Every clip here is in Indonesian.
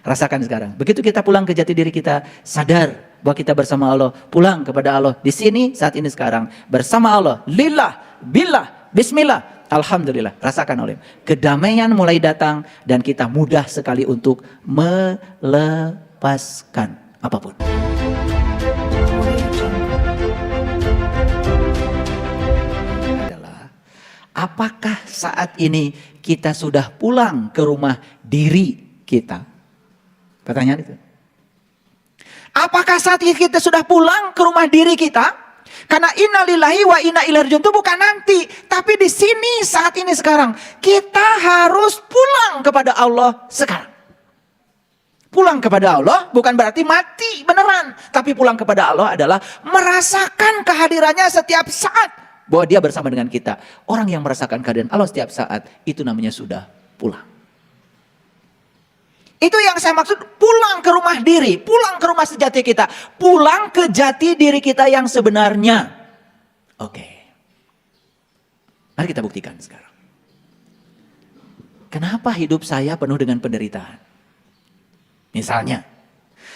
Rasakan sekarang. Begitu kita pulang ke jati diri kita, sadar bahwa kita bersama Allah, pulang kepada Allah. Di sini, saat ini sekarang, bersama Allah. Lillah, billah, bismillah. Alhamdulillah, rasakan oleh. Kedamaian mulai datang dan kita mudah sekali untuk melepaskan apapun. Adalah, apakah saat ini kita sudah pulang ke rumah diri kita? Pertanyaan itu. Apakah saat ini kita sudah pulang ke rumah diri kita? Karena innalillahi wa inna ilaihi raji'un itu bukan nanti, tapi di sini saat ini sekarang kita harus pulang kepada Allah sekarang. Pulang kepada Allah bukan berarti mati beneran, tapi pulang kepada Allah adalah merasakan kehadirannya setiap saat, bahwa Dia bersama dengan kita. Orang yang merasakan kehadiran Allah setiap saat itu namanya sudah pulang. Itu yang saya maksud, pulang ke rumah diri, pulang ke rumah sejati kita, pulang ke jati diri kita yang sebenarnya. Oke. Mari kita buktikan sekarang. Kenapa hidup saya penuh dengan penderitaan? Misalnya.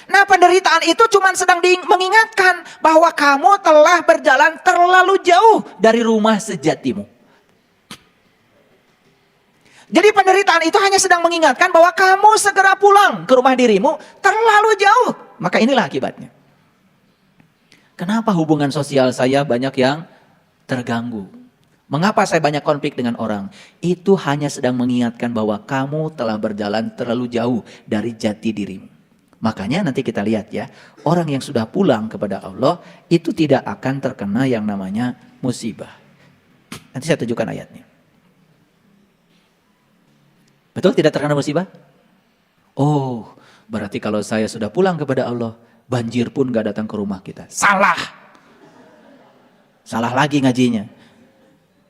Nah, penderitaan itu cuma sedang mengingatkan bahwa kamu telah berjalan terlalu jauh dari rumah sejatimu. Jadi penderitaan itu hanya sedang mengingatkan bahwa kamu segera pulang ke rumah dirimu terlalu jauh. Maka inilah akibatnya. Kenapa hubungan sosial saya banyak yang terganggu? Mengapa saya banyak konflik dengan orang? Itu hanya sedang mengingatkan bahwa kamu telah berjalan terlalu jauh dari jati dirimu. Makanya nanti kita lihat ya, orang yang sudah pulang kepada Allah itu tidak akan terkena yang namanya musibah. Nanti saya tunjukkan ayatnya. Betul tidak terkena musibah? Oh, berarti kalau saya sudah pulang kepada Allah, banjir pun gak datang ke rumah kita. Salah. Salah lagi ngajinya.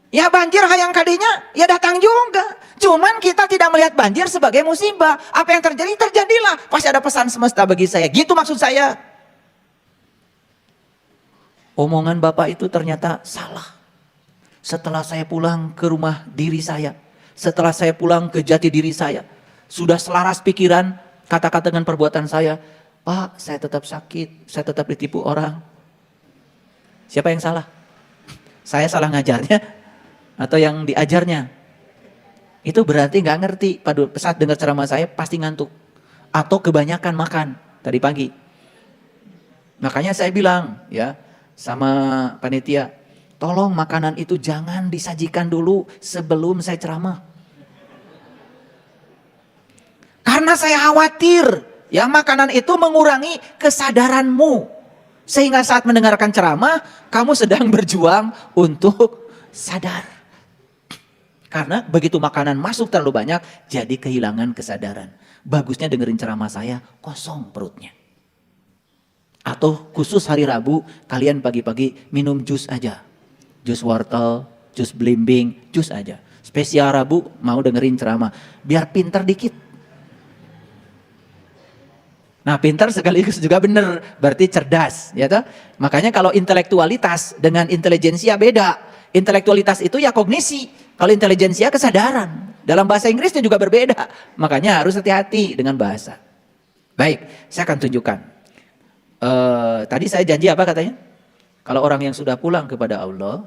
Ya banjir hayang kadinya, ya datang juga. Cuman kita tidak melihat banjir sebagai musibah. Apa yang terjadi, terjadilah. Pasti ada pesan semesta bagi saya. Gitu maksud saya. Omongan Bapak itu ternyata salah. Setelah saya pulang ke rumah diri saya, setelah saya pulang ke jati diri saya, sudah selaras pikiran, kata-kata dengan perbuatan saya, Pak, saya tetap sakit, saya tetap ditipu orang. Siapa yang salah? Saya salah ngajarnya atau yang diajarnya? Itu berarti nggak ngerti. Pada saat dengar ceramah saya pasti ngantuk atau kebanyakan makan tadi pagi. Makanya saya bilang ya sama panitia, tolong makanan itu jangan disajikan dulu sebelum saya ceramah. Karena saya khawatir ya makanan itu mengurangi kesadaranmu. Sehingga saat mendengarkan ceramah, kamu sedang berjuang untuk sadar. Karena begitu makanan masuk terlalu banyak, jadi kehilangan kesadaran. Bagusnya dengerin ceramah saya, kosong perutnya. Atau khusus hari Rabu, kalian pagi-pagi minum jus aja. Jus wortel, jus belimbing, jus aja. Spesial Rabu mau dengerin ceramah, biar pinter dikit. Nah, pintar sekaligus juga benar, berarti cerdas, ya toh? Makanya kalau intelektualitas dengan intelijensia beda. Intelektualitas itu ya kognisi, kalau intelijensia kesadaran. Dalam bahasa Inggrisnya juga berbeda, makanya harus hati-hati dengan bahasa. Baik, saya akan tunjukkan. Tadi saya janji apa katanya? Kalau orang yang sudah pulang kepada Allah,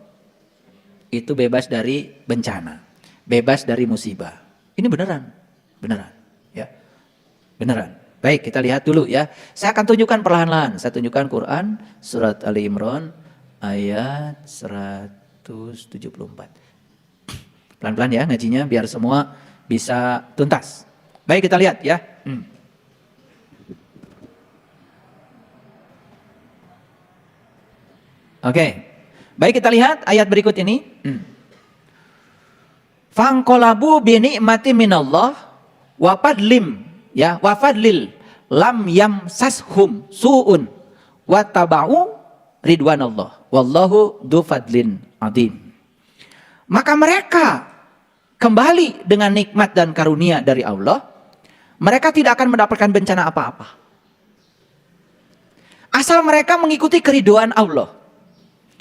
itu bebas dari bencana, bebas dari musibah. Ini beneran, beneran, ya, beneran. Baik, kita lihat dulu ya. Saya akan tunjukkan perlahan-lahan. Saya tunjukkan Quran surat Ali Imran ayat 174. Pelan-pelan ya ngajinya biar semua bisa tuntas. Baik, kita lihat ya. Oke. Baik, kita lihat ayat berikut ini. Fangqalabu bi ni'mati minallah wa fadlim. Ya, wa fadlil lam yamsashum su'un wa taba'u ridwanallah wallahu du fadlin adim. Maka mereka kembali dengan nikmat dan karunia dari Allah, mereka tidak akan mendapatkan bencana apa-apa. Asal mereka mengikuti keridhaan Allah.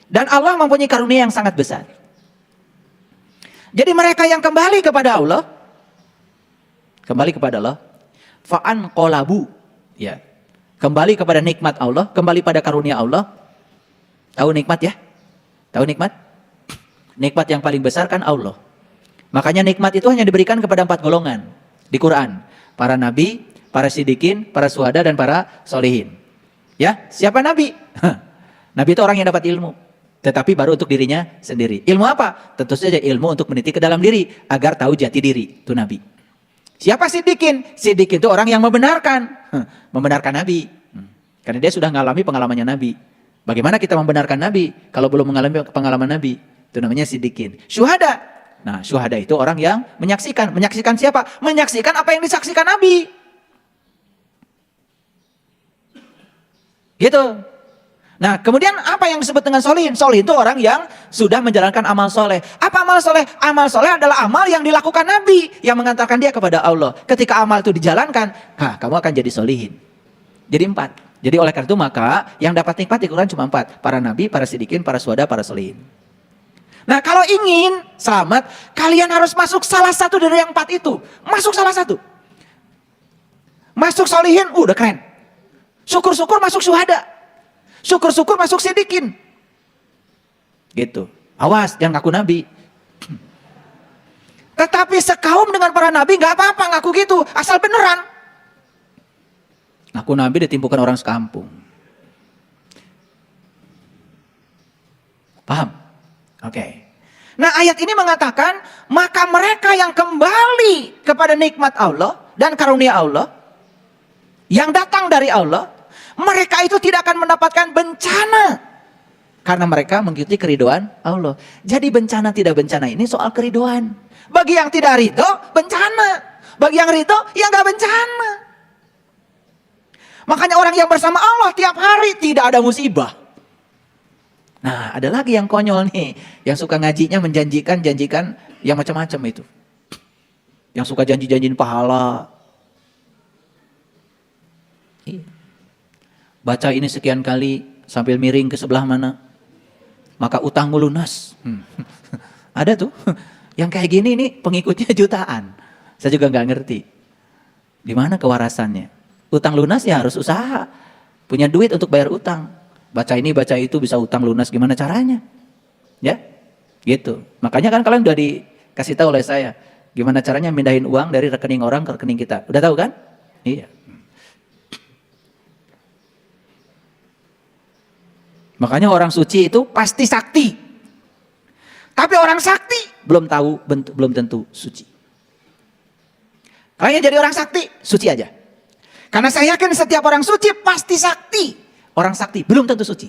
Dan Allah mempunyai karunia yang sangat besar. Jadi mereka yang kembali kepada Allah, fa'an qolabu. Ya. Kembali kepada nikmat Allah, kembali pada karunia Allah. Tahu nikmat ya? Tahu nikmat? Nikmat yang paling besar kan Allah. Makanya nikmat itu hanya diberikan kepada 4 golongan di Quran. Para nabi, para siddiqin, para syuhada, dan para solihin. Ya, siapa nabi? Nabi itu orang yang dapat ilmu, tetapi baru untuk dirinya sendiri. Ilmu apa? Tentu saja ilmu untuk meniti ke dalam diri, agar tahu jati diri. Itu nabi. Siapa siddiqin? Siddiqin itu orang yang membenarkan. Membenarkan nabi. Karena dia sudah mengalami pengalamannya nabi. Bagaimana kita membenarkan nabi kalau belum mengalami pengalaman nabi? Itu namanya siddiqin. Syuhada. Nah, syuhada itu orang yang menyaksikan. Menyaksikan siapa? Menyaksikan apa yang disaksikan nabi. Gitu. Nah, kemudian apa yang disebut dengan solihin? Solihin itu orang yang sudah menjalankan amal soleh. Apa amal soleh? Amal soleh adalah amal yang dilakukan Nabi, yang mengantarkan dia kepada Allah. Ketika amal itu dijalankan, kamu akan jadi solihin. Jadi 4. Jadi oleh karena itu maka yang dapat nikmat di Quran cuma 4. Para nabi, para siddiqin, para syuhada, para solihin. Nah, kalau ingin selamat, kalian harus masuk salah satu dari yang 4 itu. Masuk salah satu. Masuk solihin, udah keren. Syukur-syukur masuk syuhada. Syukur-syukur masuk siddiqin. Gitu. Awas, jangan ngaku nabi. Tetapi sekaum dengan para nabi gak apa-apa ngaku gitu. Asal beneran. Ngaku nabi ditimpukan orang sekampung. Paham? Oke. Nah, ayat ini mengatakan, maka mereka yang kembali kepada nikmat Allah dan karunia Allah, yang datang dari Allah, mereka itu tidak akan mendapatkan bencana. Karena mereka mengikuti keridoan Allah. Jadi bencana tidak bencana ini soal keridoan. Bagi yang tidak ridho, bencana. Bagi yang ridho, ya gak bencana. Makanya orang yang bersama Allah tiap hari tidak ada musibah. Nah, ada lagi yang konyol nih. Yang suka ngajinya menjanjikan yang macam-macam itu. Yang suka janji-janjiin pahala. Baca ini sekian kali sambil miring ke sebelah mana, maka utangmu lunas. Ada tuh yang kayak gini nih pengikutnya jutaan. Saya juga nggak ngerti di mana kewarasannya. Utang lunas ya harus usaha, punya duit untuk bayar utang. Baca ini baca itu bisa utang lunas, gimana caranya? Ya, gitu. Makanya kan kalian udah dikasih tahu oleh saya gimana caranya mindahin uang dari rekening orang ke rekening kita. Udah tahu kan? Iya. Makanya orang suci itu pasti sakti. Tapi orang sakti belum tentu suci. Kalian jadi orang sakti, suci aja. Karena saya yakin setiap orang suci pasti sakti. Orang sakti belum tentu suci.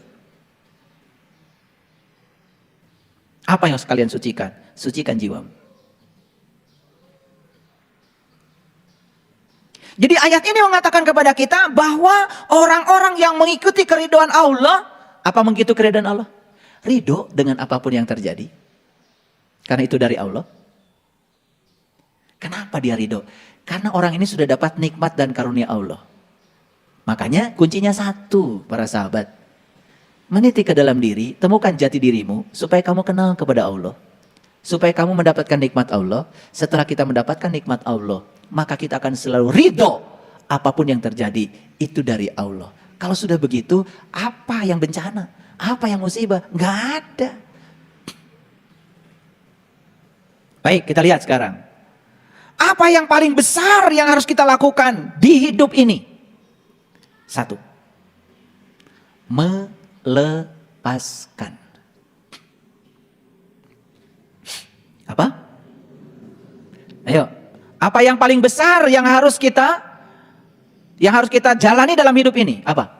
Apa yang harus kalian sucikan? Sucikan jiwamu. Jadi ayat ini mengatakan kepada kita bahwa orang-orang yang mengikuti keridhaan Allah, apa mengikuti keridhaan Allah? Ridho dengan apapun yang terjadi. Karena itu dari Allah. Kenapa dia ridho? Karena orang ini sudah dapat nikmat dan karunia Allah. Makanya kuncinya satu, para sahabat. Meniti ke dalam diri, temukan jati dirimu supaya kamu kenal kepada Allah. Supaya kamu mendapatkan nikmat Allah. Setelah kita mendapatkan nikmat Allah, maka kita akan selalu ridho. Apapun yang terjadi, itu dari Allah. Kalau sudah begitu, apa yang bencana? Apa yang musibah? Nggak ada. Baik, kita lihat sekarang. Apa yang paling besar yang harus kita lakukan di hidup ini? 1. Melepaskan. Apa? Ayo. Apa yang paling besar yang harus kita jalani dalam hidup ini? Apa?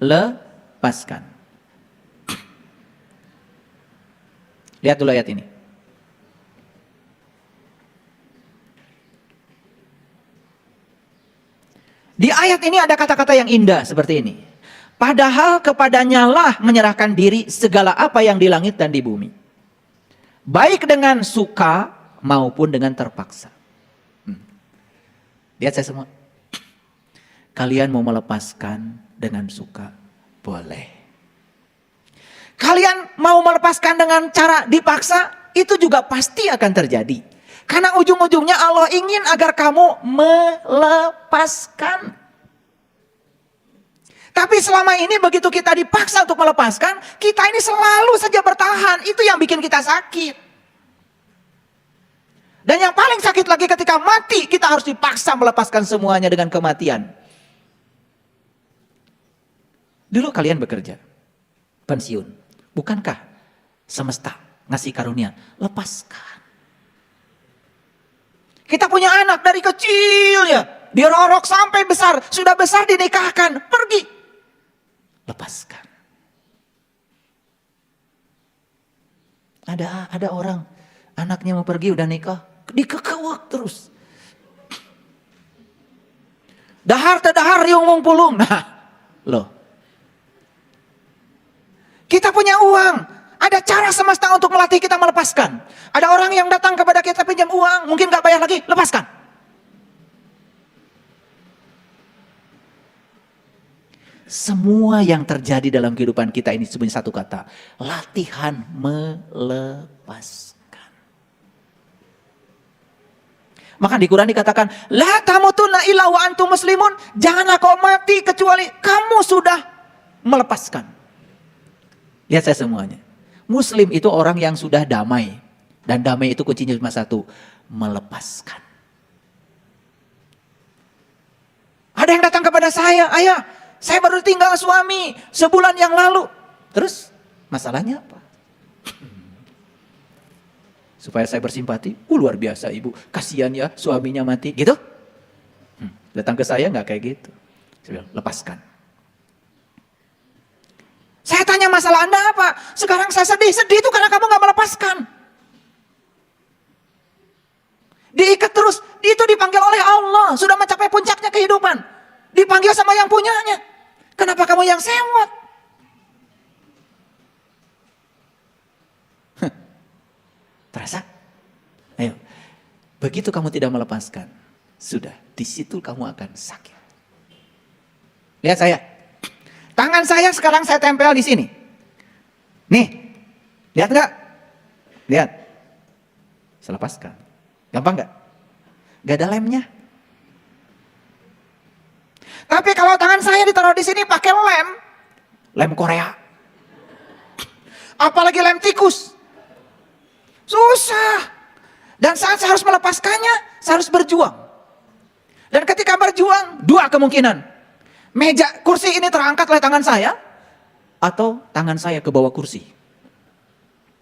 Melepaskan. Lihat dulu ayat ini. Di ayat ini ada kata-kata yang indah seperti ini. Padahal kepadanya lah menyerahkan diri segala apa yang di langit dan di bumi. Baik dengan suka maupun dengan terpaksa. Lihat saya semua. Kalian mau melepaskan dengan suka, boleh. Kalian mau melepaskan dengan cara dipaksa, itu juga pasti akan terjadi. Karena ujung-ujungnya Allah ingin agar kamu melepaskan. Tapi selama ini begitu kita dipaksa untuk melepaskan, kita ini selalu saja bertahan. Itu yang bikin kita sakit. Dan yang paling sakit lagi ketika mati, kita harus dipaksa melepaskan semuanya dengan kematian. Dulu kalian bekerja, pensiun. Bukankah semesta ngasih karunia? Lepaskan. Kita punya anak dari kecil ya, dirorok sampai besar, sudah besar dinikahkan, pergi. Lepaskan. Ada orang, anaknya mau pergi udah nikah, dikekewek terus. Dahar tedahar riung wong pulung. Nah, loh. Kita punya uang, ada cara semesta untuk melatih kita melepaskan. Ada orang yang datang kepada kita pinjam uang, mungkin gak bayar lagi, lepaskan. Semua yang terjadi dalam kehidupan kita ini sebenarnya satu kata, latihan melepaskan. Maka di Quran dikatakan, la tamutunna illa wa antum muslimun, janganlah kau mati kecuali kamu sudah melepaskan. Lihat saya semuanya. Muslim itu orang yang sudah damai. Dan damai itu kuncinya cuma satu, melepaskan. Ada yang datang kepada saya, ayah, saya baru tinggal suami sebulan yang lalu. Terus masalahnya apa? Supaya saya bersimpati, luar biasa ibu, kasihan ya suaminya mati, gitu. Datang ke saya nggak kayak gitu. Saya bilang, lepaskan. Saya tanya masalah Anda apa? Sekarang saya sedih itu karena kamu nggak melepaskan. Diikat terus, itu dipanggil oleh Allah, sudah mencapai puncaknya kehidupan. Dipanggil sama yang punyanya. Kenapa kamu yang sewot? Terasa? Ayo, begitu kamu tidak melepaskan, sudah, di situ kamu akan sakit. Lihat saya, tangan saya sekarang saya tempel di sini. Nih, lihat nggak? Lihat, saya lepaskan. Gampang nggak? Gak ada lemnya. Tapi kalau tangan saya ditaruh di sini pakai lem Korea, apalagi lem tikus, susah. Dan saat saya harus melepaskannya, saya harus berjuang. Dan ketika berjuang, dua kemungkinan. Kursi ini terangkat oleh tangan saya, atau tangan saya ke bawah kursi.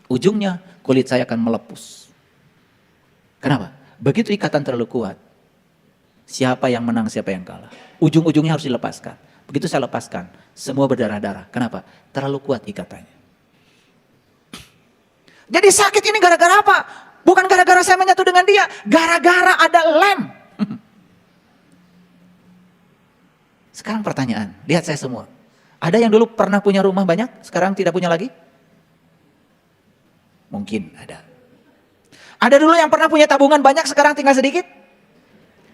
Ujungnya kulit saya akan melepus. Kenapa? Begitu ikatan terlalu kuat, siapa yang menang, siapa yang kalah. Ujung-ujungnya harus dilepaskan. Begitu saya lepaskan, semua berdarah-darah. Kenapa? Terlalu kuat ikatannya. Jadi sakit ini gara-gara apa? Bukan gara-gara saya menyatu dengan dia, gara-gara ada lem. Sekarang pertanyaan, lihat saya semua. Ada yang dulu pernah punya rumah banyak, sekarang tidak punya lagi? Mungkin ada. Ada dulu yang pernah punya tabungan banyak, sekarang tinggal sedikit?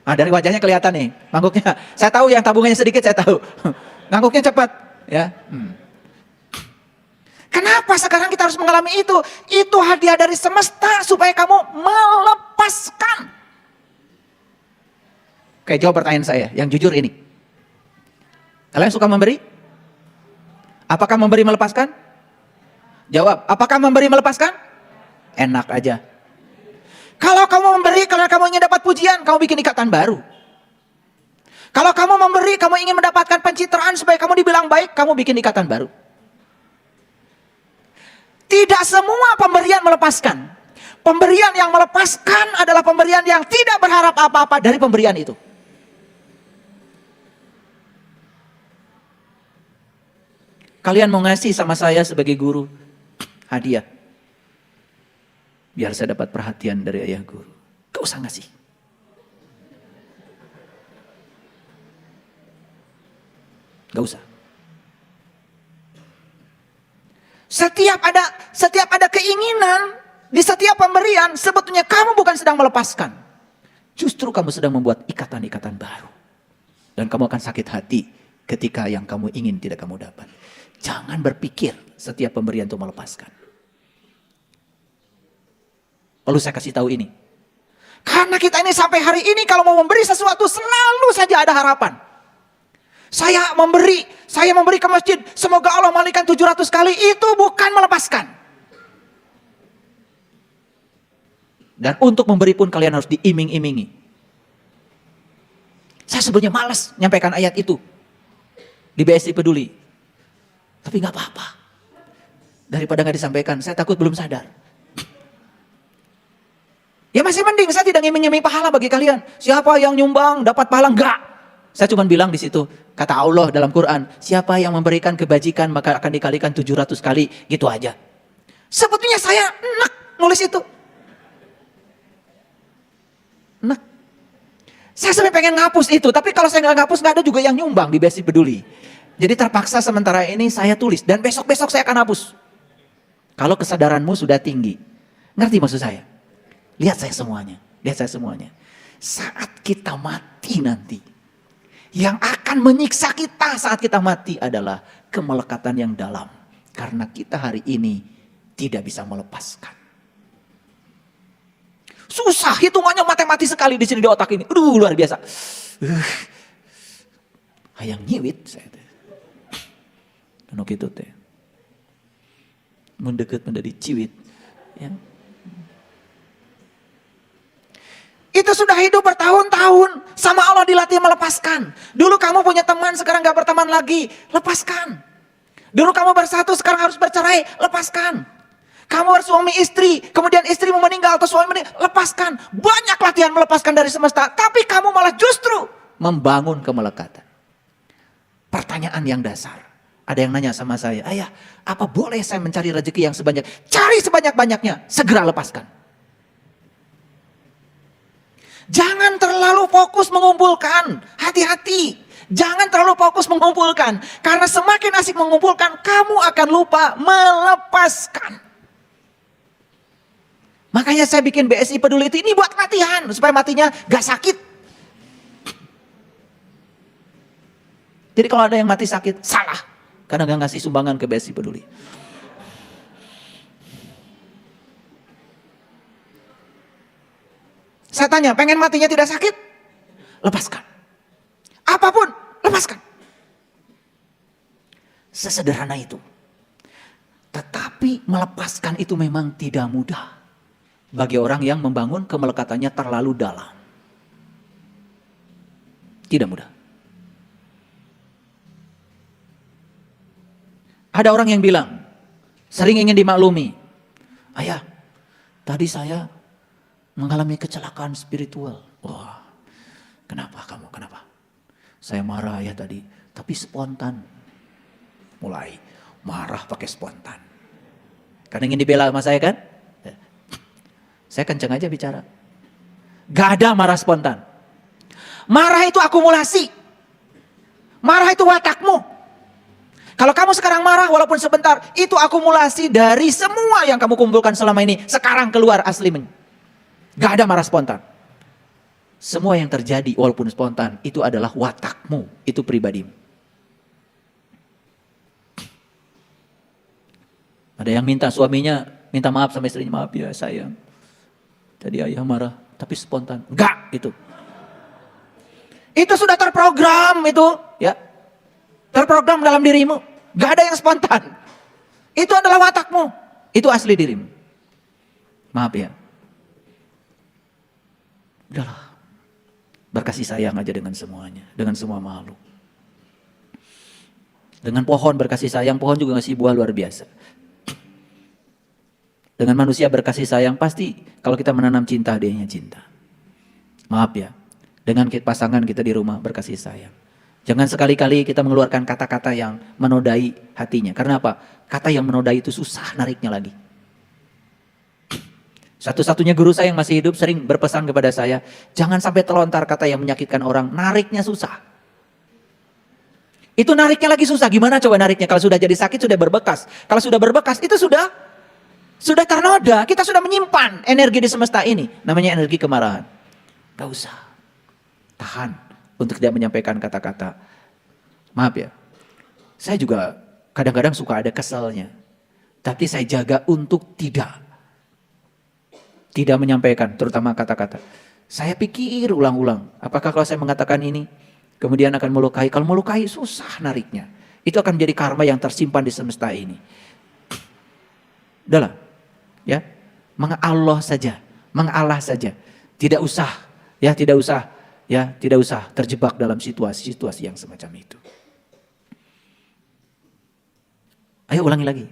Dari wajahnya kelihatan nih, ngangguknya. Saya tahu yang tabungannya sedikit, saya tahu. Ngangguknya cepat. Ya. Kenapa sekarang kita harus mengalami itu? Itu hadiah dari semesta supaya kamu melepaskan. Oke, jawab pertanyaan saya yang jujur ini. Kalian suka memberi? Apakah memberi melepaskan? Jawab, apakah memberi melepaskan? Enak aja. Kalau kamu memberi karena kamu ingin dapat pujian, kamu bikin ikatan baru. Kalau kamu memberi, kamu ingin mendapatkan pencitraan supaya kamu dibilang baik, kamu bikin ikatan baru. Tidak semua pemberian melepaskan. Pemberian yang melepaskan adalah pemberian yang tidak berharap apa-apa dari pemberian itu. Kalian mau ngasih sama saya sebagai guru hadiah. Biar saya dapat perhatian dari ayah guru. Gak usah ngasih. Gak usah. Setiap ada keinginan di setiap pemberian, sebetulnya kamu bukan sedang melepaskan. Justru kamu sedang membuat ikatan-ikatan baru. Dan kamu akan sakit hati ketika yang kamu ingin tidak kamu dapat. Jangan berpikir setiap pemberian itu melepaskan. Lalu saya kasih tahu ini. Karena kita ini sampai hari ini kalau mau memberi sesuatu selalu saja ada harapan. Saya memberi ke masjid, semoga Allah malaikat 700 kali, itu bukan melepaskan. Dan untuk memberi pun kalian harus diiming-imingi. Saya sebenarnya malas nyampaikan ayat itu di BSI Peduli. Tapi gak apa-apa. Daripada gak disampaikan, saya takut belum sadar. Ya masih mending saya tidak ngiming-ngiming pahala bagi kalian. Siapa yang nyumbang dapat pahala? Enggak. Saya cuma bilang di situ, kata Allah dalam Quran, siapa yang memberikan kebajikan maka akan dikalikan 700 kali, gitu aja. Sebetulnya saya enak nulis itu. Enak. Saya sebenarnya pengen ngapus itu, tapi kalau saya nggak ngapus nggak ada juga yang nyumbang di BSI Peduli. Jadi terpaksa sementara ini saya tulis dan besok-besok saya akan hapus. Kalau kesadaranmu sudah tinggi, ngerti maksud saya? Lihat saya semuanya, lihat saya semuanya. Saat kita mati nanti, yang akan menyiksa kita saat kita mati adalah kemelekatan yang dalam. Karena kita hari ini tidak bisa melepaskan. Susah, hitungannya matematis sekali di sini di otak ini. Aduh, luar biasa. Hayang nyiwit saya teh. Anu kitu teh. Mendekat menjadi ciwit. Ya. Itu sudah hidup bertahun-tahun. Sama Allah dilatih melepaskan. Dulu kamu punya teman, sekarang gak berteman lagi. Lepaskan. Dulu kamu bersatu, sekarang harus bercerai. Lepaskan. Kamu bersuami istri, kemudian istrimu meninggal atau suami meninggal. Lepaskan. Banyak latihan melepaskan dari semesta. Tapi kamu malah justru membangun kemelekatan. Pertanyaan yang dasar. Ada yang nanya sama saya, ayah, apa boleh saya mencari rezeki yang sebanyak? Cari sebanyak-banyaknya, segera lepaskan. Jangan terlalu fokus mengumpulkan, hati-hati. Jangan terlalu fokus mengumpulkan. Karena semakin asik mengumpulkan, kamu akan lupa melepaskan. Makanya saya bikin BSI Peduli itu ini buat latihan. Supaya matinya gak sakit. Jadi kalau ada yang mati sakit, salah. Karena gak ngasih sumbangan ke BSI Peduli. Saya tanya, pengen matinya tidak sakit? Lepaskan. Apapun, lepaskan. Sesederhana itu. Tetapi melepaskan itu memang tidak mudah. Bagi orang yang membangun kemelekatannya terlalu dalam. Tidak mudah. Ada orang yang bilang, sering ingin dimaklumi. Ayah, tadi saya mengalami kecelakaan spiritual. Wah, kenapa kamu? Kenapa? Saya marah ya tadi, tapi spontan. Mulai marah pakai spontan. Karena ingin dibela sama saya kan? Saya kenceng aja bicara. Gak ada marah spontan. Marah itu akumulasi. Marah itu watakmu. Kalau kamu sekarang marah walaupun sebentar, itu akumulasi dari semua yang kamu kumpulkan selama ini. Sekarang keluar aslinya. Gak ada marah spontan. Semua yang terjadi walaupun spontan itu adalah watakmu, itu pribadimu. Ada yang minta suaminya, minta maaf sama istrinya, maaf ya sayang. Tadi ayah marah, tapi spontan. Enggak, itu. Itu sudah terprogram itu, ya. Terprogram dalam dirimu. Gak ada yang spontan. Itu adalah watakmu. Itu asli dirimu. Maaf ya. Udahlah. Berkasih sayang aja dengan semuanya. Dengan semua makhluk. Dengan pohon berkasih sayang, pohon juga ngasih buah luar biasa. Dengan manusia berkasih sayang, pasti kalau kita menanam cinta, dianya cinta. Maaf ya. Dengan pasangan kita di rumah berkasih sayang. Jangan sekali-kali kita mengeluarkan kata-kata yang menodai hatinya. Karena apa? Kata yang menodai itu susah nariknya lagi. Satu-satunya guru saya yang masih hidup sering berpesan kepada saya, jangan sampai terlontar kata yang menyakitkan orang, nariknya susah. Itu nariknya lagi susah, gimana coba nariknya? Kalau sudah jadi sakit sudah berbekas. Kalau sudah berbekas itu sudah ternoda, kita sudah menyimpan energi di semesta ini. Namanya energi kemarahan. Gak usah, tahan untuk tidak menyampaikan kata-kata. Maaf ya, saya juga kadang-kadang suka ada keselnya. Tapi saya jaga untuk tidak menyampaikan, terutama kata-kata. Saya pikir ulang-ulang, apakah kalau saya mengatakan ini, kemudian akan melukai. Kalau melukai susah nariknya. Itu akan menjadi karma yang tersimpan di semesta ini. Udahlah, ya, mengalah saja, mengalah saja. Tidak usah, ya, tidak usah terjebak dalam situasi-situasi yang semacam itu. Ayo ulangi lagi.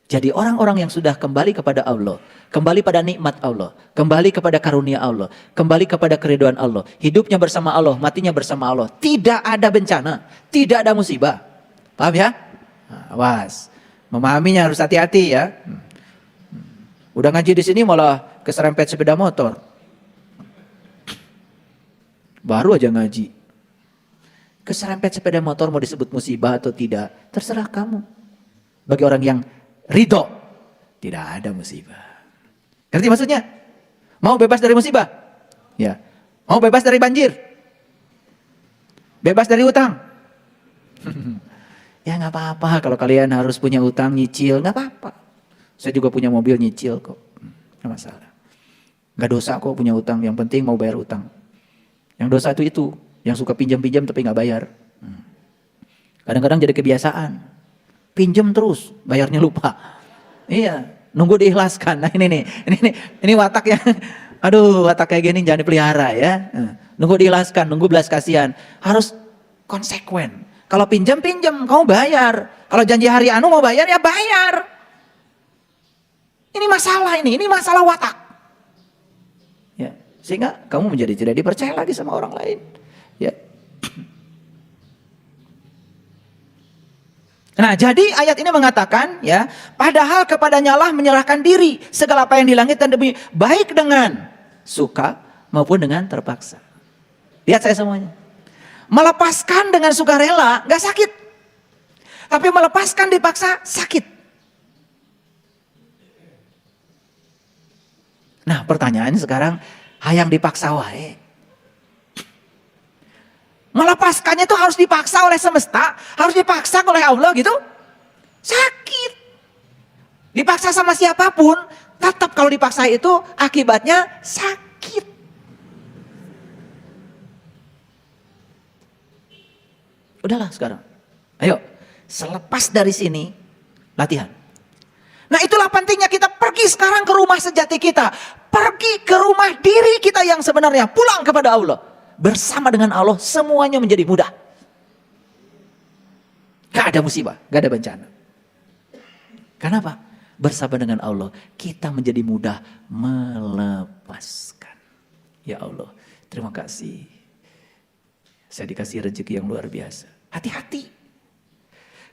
Jadi orang-orang yang sudah kembali kepada Allah, kembali pada nikmat Allah, kembali kepada karunia Allah, kembali kepada keridhaan Allah, hidupnya bersama Allah, matinya bersama Allah, tidak ada bencana, tidak ada musibah. Paham ya? Nah, awas. Memahaminya harus hati-hati ya. Udah ngaji di sini malah keserempet sepeda motor. Baru aja ngaji. Keserempet sepeda motor mau disebut musibah atau tidak, terserah kamu. Bagi orang yang ridho, tidak ada musibah. Ngerti maksudnya? Mau bebas dari musibah? Ya. Mau bebas dari banjir? Bebas dari utang? Ya nggak apa-apa kalau kalian harus punya utang nyicil, nggak apa-apa. Saya juga punya mobil nyicil kok, nggak masalah. Nggak dosa kok punya utang, yang penting mau bayar utang. Yang dosa itu, yang suka pinjam-pinjam tapi nggak bayar. Kadang-kadang jadi kebiasaan. Pinjam terus, bayarnya lupa. Iya, nunggu diikhlaskan. Nah ini watak yang, aduh watak kayak gini jangan dipelihara ya. Nunggu diikhlaskan, nunggu belas kasihan. Harus konsekuen. Kalau pinjam, kamu bayar. Kalau janji hari anu mau bayar ya bayar. Ini masalah watak. Ya, sehingga kamu menjadi tidak dipercaya lagi sama orang lain. Ya. Nah, jadi ayat ini mengatakan ya, padahal kepadanya lah menyerahkan diri segala apa yang di langit dan bumi, baik dengan suka maupun dengan terpaksa. Lihat saya semuanya. Melepaskan dengan sukarela nggak sakit. Tapi melepaskan dipaksa sakit. Nah, pertanyaannya sekarang, hayang dipaksa wae. Melepaskannya itu harus dipaksa oleh semesta, harus dipaksa oleh Allah gitu. Sakit. Dipaksa sama siapapun, tetap kalau dipaksa itu akibatnya sakit. Udahlah sekarang. Ayo, selepas dari sini, latihan. Nah itulah pentingnya kita pergi sekarang ke rumah sejati kita. Pergi ke rumah diri kita yang sebenarnya, pulang kepada Allah. Bersama dengan Allah semuanya menjadi mudah. Gak ada musibah, gak ada bencana. Kenapa? Bersama dengan Allah kita menjadi mudah melepaskan. Ya Allah, terima kasih. Saya dikasih rezeki yang luar biasa. Hati-hati.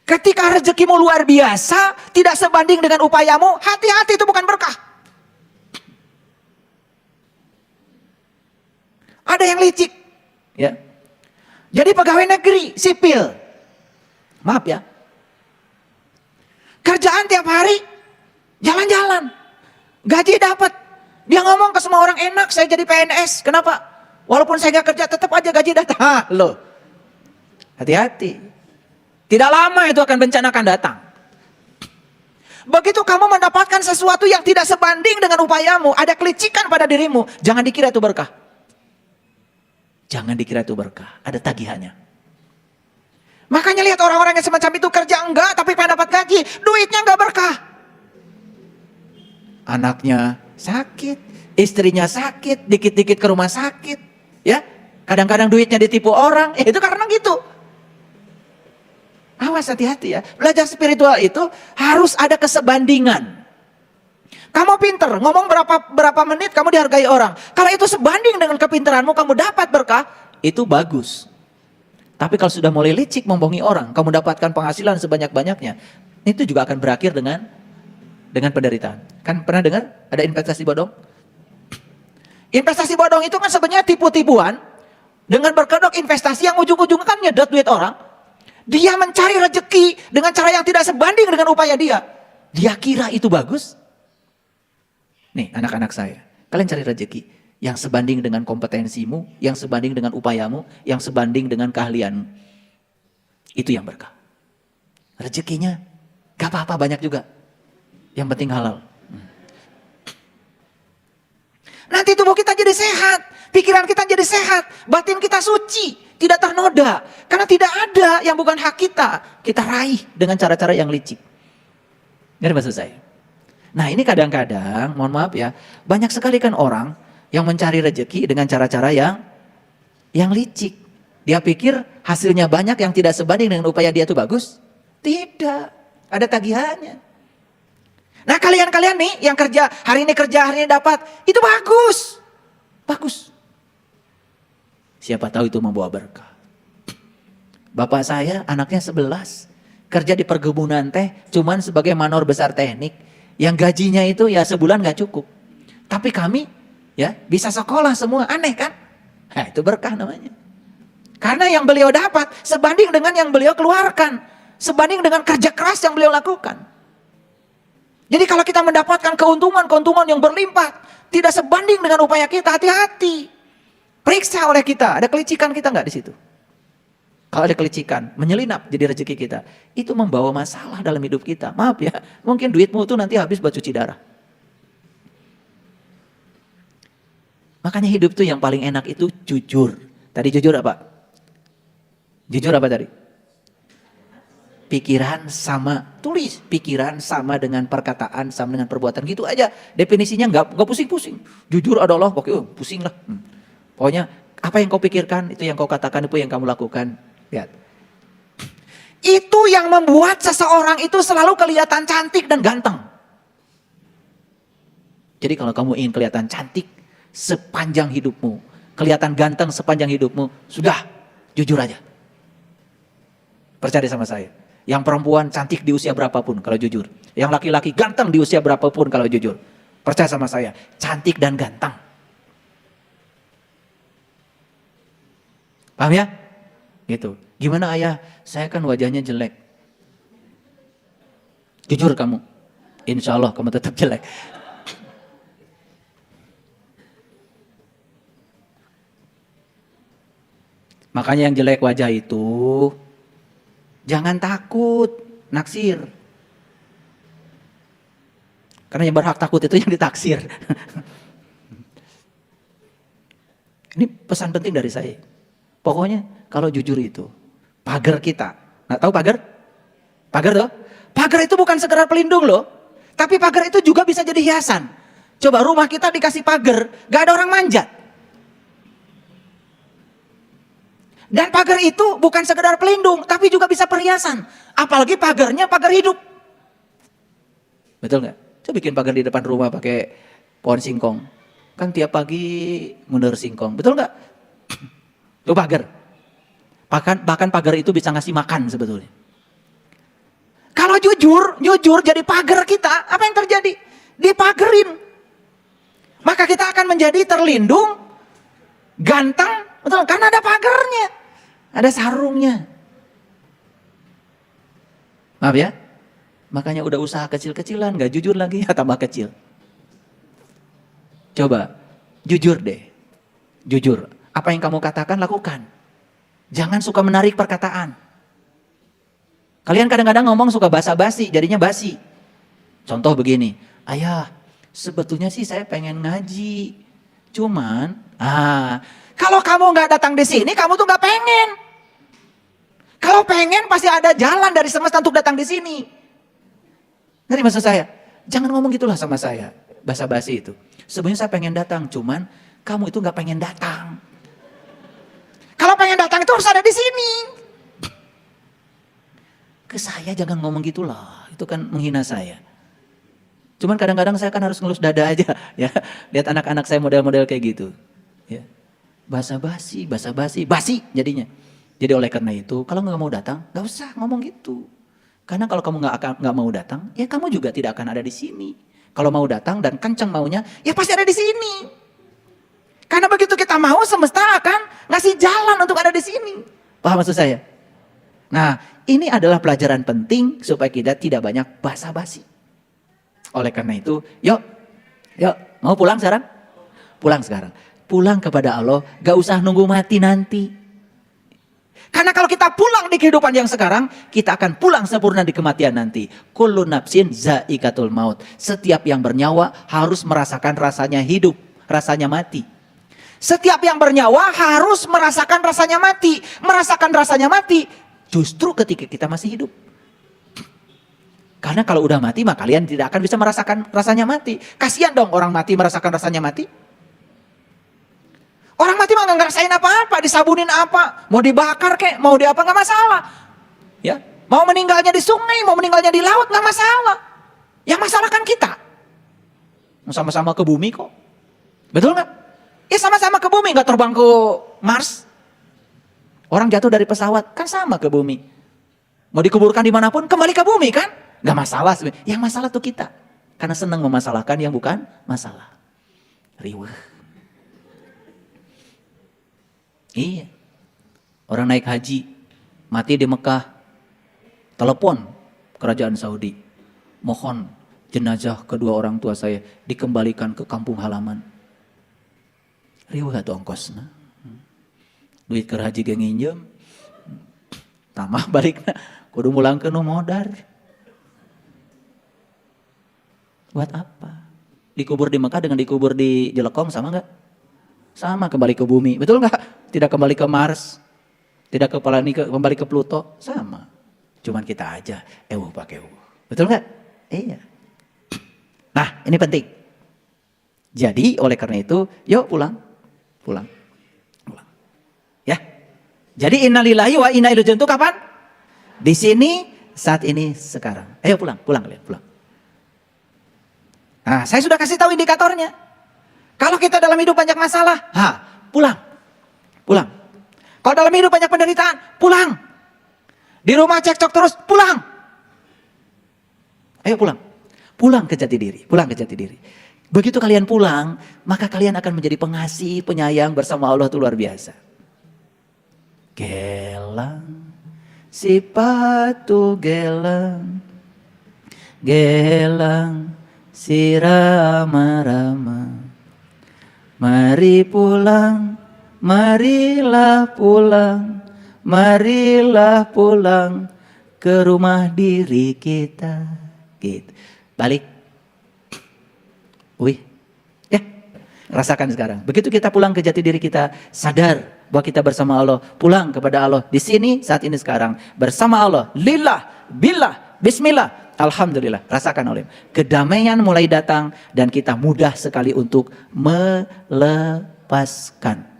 Ketika rezekimu luar biasa, tidak sebanding dengan upayamu, hati-hati, itu bukan berkah. Ada yang licik, ya. Jadi pegawai negeri, sipil, maaf ya, kerjaan tiap hari, jalan-jalan, gaji dapat. Dia ngomong ke semua orang, enak saya jadi PNS, kenapa? Walaupun saya gak kerja, tetap aja gaji datang. Loh, hati-hati. Tidak lama itu akan bencana akan datang. Begitu kamu mendapatkan sesuatu yang tidak sebanding dengan upayamu, ada kelicikan pada dirimu, jangan dikira itu berkah. Jangan dikira itu berkah, ada tagihannya. Makanya lihat orang-orang yang semacam itu kerja enggak, tapi pengen dapat gaji, duitnya enggak berkah. Anaknya sakit, istrinya sakit, dikit-dikit ke rumah sakit, ya. Kadang-kadang duitnya ditipu orang, itu karena gitu. Awas, hati-hati ya. Belajar spiritual itu harus ada kesebandingan. Kamu pinter, ngomong berapa menit kamu dihargai orang. Kalau itu sebanding dengan kepintaranmu, kamu dapat berkah, itu bagus. Tapi kalau sudah mulai licik membohongi orang, kamu dapatkan penghasilan sebanyak-banyaknya, itu juga akan berakhir dengan penderitaan. Kan pernah dengar ada investasi bodong? Investasi bodong itu kan sebenarnya tipu-tipuan dengan berkedok investasi yang ujung-ujungnya kan nyedot duit orang. Dia mencari rezeki dengan cara yang tidak sebanding dengan upaya dia. Dia kira itu bagus. Nih anak-anak saya, kalian cari rezeki yang sebanding dengan kompetensimu, yang sebanding dengan upayamu, yang sebanding dengan keahlianmu. Itu yang berkah. Rezekinya gak apa-apa banyak juga. Yang penting halal. Nanti tubuh kita jadi sehat. Pikiran kita jadi sehat, batin kita suci, tidak ternoda. Karena tidak ada yang bukan hak kita, kita raih dengan cara-cara yang licik. Ngerti maksud saya? Nah ini kadang-kadang, mohon maaf ya, banyak sekali kan orang yang mencari rezeki dengan cara-cara yang licik. Dia pikir hasilnya banyak yang tidak sebanding dengan upaya dia itu bagus. Tidak, ada tagihannya. Nah kalian-kalian nih yang kerja, hari ini dapat, itu bagus. Bagus. Siapa tahu itu membawa berkah. Bapak saya anaknya 11. Kerja di perkebunan teh cuman sebagai manor besar teknik. Yang gajinya itu ya sebulan gak cukup. Tapi kami ya bisa sekolah semua. Aneh kan? Nah, itu berkah namanya. Karena yang beliau dapat sebanding dengan yang beliau keluarkan. Sebanding dengan kerja keras yang beliau lakukan. Jadi kalau kita mendapatkan keuntungan yang berlimpah. Tidak sebanding dengan upaya kita, hati-hati. Periksa oleh kita, ada kelicikan kita nggak di situ? Kalau ada kelicikan, menyelinap jadi rezeki kita, itu membawa masalah dalam hidup kita. Maaf ya, mungkin duitmu tuh nanti habis buat cuci darah. Makanya hidup tuh yang paling enak itu jujur. Tadi jujur apa? Jujur apa tadi? Pikiran sama, tulis pikiran sama dengan perkataan, sama dengan perbuatan, gitu aja. Definisinya nggak pusing-pusing. Jujur adalah, pokoknya pusing lah. Pokoknya apa yang kau pikirkan, itu yang kau katakan, itu yang kamu lakukan. Lihat. Itu yang membuat seseorang itu selalu kelihatan cantik dan ganteng. Jadi kalau kamu ingin kelihatan cantik sepanjang hidupmu, kelihatan ganteng sepanjang hidupmu, sudah jujur aja. Percaya sama saya. Yang perempuan cantik di usia berapapun kalau jujur. Yang laki-laki ganteng di usia berapapun kalau jujur. Percaya sama saya, cantik dan ganteng. Paham ya? Gitu. Gimana ayah? Saya kan wajahnya jelek. Jujur kamu. Insya Allah kamu tetap jelek. Makanya yang jelek wajah itu jangan takut naksir. Karena yang berhak takut itu yang ditaksir. Ini pesan penting dari saya. Pokoknya kalau jujur itu, pagar kita. Nah, tahu pagar? Pagar tuh? Pagar itu bukan sekedar pelindung loh. Tapi pagar itu juga bisa jadi hiasan. Coba rumah kita dikasih pagar, gak ada orang manjat. Dan pagar itu bukan sekedar pelindung, tapi juga bisa perhiasan. Apalagi pagarnya pagar hidup. Betul gak? Coba bikin pagar di depan rumah pakai pohon singkong. Kan tiap pagi mundur singkong. Betul gak? Itu pagar. Bahkan pagar itu bisa ngasih makan sebetulnya. Kalau jujur jadi pagar kita, apa yang terjadi? Dipagerin. Maka kita akan menjadi terlindung, ganteng, betul? Karena ada pagarnya, ada sarungnya. Maaf ya, makanya udah usaha kecil-kecilan, gak jujur lagi, ya tambah kecil. Coba, jujur deh, jujur. Apa yang kamu katakan, lakukan. Jangan suka menarik perkataan. Kalian kadang-kadang ngomong suka basa-basi, jadinya basi. Contoh begini, ayah, sebetulnya sih saya pengen ngaji. Cuman, kalau kamu nggak datang di sini, kamu tuh nggak pengen. Kalau pengen pasti ada jalan dari semesta untuk datang di sini. Ngerti maksud saya? Jangan ngomong gitulah sama saya, basa-basi itu. Sebenarnya saya pengen datang, cuman kamu itu nggak pengen datang. Kalau pengen datang itu harus ada di sini. Ke saya jangan ngomong gitulah, itu kan menghina saya. Cuman kadang-kadang saya kan harus ngelus dada aja, ya. Lihat anak-anak saya model-model kayak gitu, ya. Basa-basi, basi jadinya. Jadi oleh karena itu, kalau nggak mau datang, nggak usah ngomong gitu. Karena kalau kamu nggak mau datang, ya kamu juga tidak akan ada di sini. Kalau mau datang dan kenceng maunya, ya pasti ada di sini. Karena begitu kita mau, semesta akan ngasih jalan untuk ada di sini. Paham maksud saya? Nah, ini adalah pelajaran penting supaya kita tidak banyak basa-basi. Oleh karena itu, yuk, mau pulang sekarang? Pulang sekarang. Pulang kepada Allah, gak usah nunggu mati nanti. Karena kalau kita pulang di kehidupan yang sekarang, kita akan pulang sempurna di kematian nanti. Kullu nafsin za'iqatul maut. Setiap yang bernyawa harus merasakan rasanya hidup, rasanya mati. Setiap yang bernyawa harus merasakan rasanya mati. Merasakan rasanya mati justru ketika kita masih hidup. Karena kalau udah mati maka kalian tidak akan bisa merasakan rasanya mati. Kasihan dong orang mati merasakan rasanya mati. Orang mati mah nggak ngerasain apa-apa, disabunin apa, mau dibakar kek, mau di apa nggak masalah. Ya, mau meninggalnya di sungai, mau meninggalnya di laut nggak masalah. Yang masalah kan kita. Sama-sama ke bumi kok, betul nggak? Ya sama-sama ke bumi, nggak terbang ke Mars. Orang jatuh dari pesawat kan sama ke bumi. Mau dikuburkan dimanapun kembali ke bumi kan? Nggak masalah. Yang masalah tuh kita, karena senang memasalahkan yang bukan masalah. Riweh. Iya, orang naik haji, mati di Mekah, telepon kerajaan Saudi, mohon jenazah kedua orang tua saya dikembalikan ke kampung halaman. Riwah tuh ongkosna, duit ke haji ge nginjem, tamah balikna, kudu mulangkeun nu modar. Buat apa? Dikubur di Mekah dengan dikubur di Jelekong sama nggak? Sama, kembali ke bumi, betul nggak? Tidak kembali ke Mars, tidak kembali ke Pluto, sama. Cuman kita aja, pakai betul nggak? Iya. Nah, ini penting. Jadi oleh karena itu, yuk pulang. Ya. Jadi innalillahi wa inna ilaihi raji'un itu kapan? Di sini, saat ini, sekarang. Ayo pulang kalian, pulang. Nah, saya sudah kasih tahu indikatornya. Kalau kita dalam hidup banyak masalah, pulang. Kalau dalam hidup banyak penderitaan, pulang. Di rumah cekcok terus, pulang. Ayo pulang. Pulang ke jati diri. Begitu kalian pulang, maka kalian akan menjadi pengasih, penyayang bersama Allah itu luar biasa. Gelang, sipatu gelang, si rama-rama. Mari pulang, marilah pulang ke rumah diri kita. Gitu. Balik. Ya, rasakan sekarang. Begitu kita pulang ke jati diri kita, sadar bahwa kita bersama Allah, pulang kepada Allah di sini, saat ini, sekarang, bersama Allah. Lillah, billah, bismillah. Alhamdulillah, rasakan oleh kedamaian mulai datang dan kita mudah sekali untuk melepaskan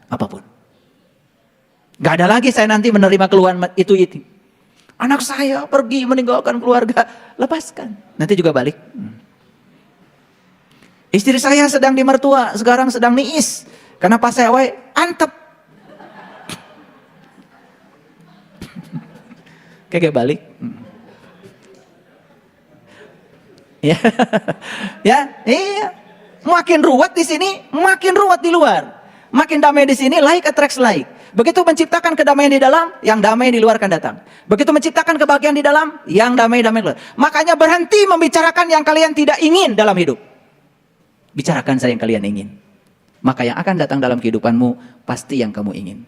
apapun. Gak ada lagi saya nanti menerima keluhan itu. Anak saya pergi meninggalkan keluarga, lepaskan. Nanti juga balik. Istri saya sedang di mertua, sekarang sedang niis karena pas saya antep. Kayak balik. Ya, iya. Makin ruwet di sini, makin ruwet di luar. Makin damai di sini, like attracts like. Begitu menciptakan kedamaian di dalam, yang damai di luar akan datang. Begitu menciptakan kebahagiaan di dalam, yang damai keluar. Makanya berhenti membicarakan yang kalian tidak ingin dalam hidup. Bicarakan saja yang kalian ingin. Maka yang akan datang dalam kehidupanmu pasti yang kamu ingin.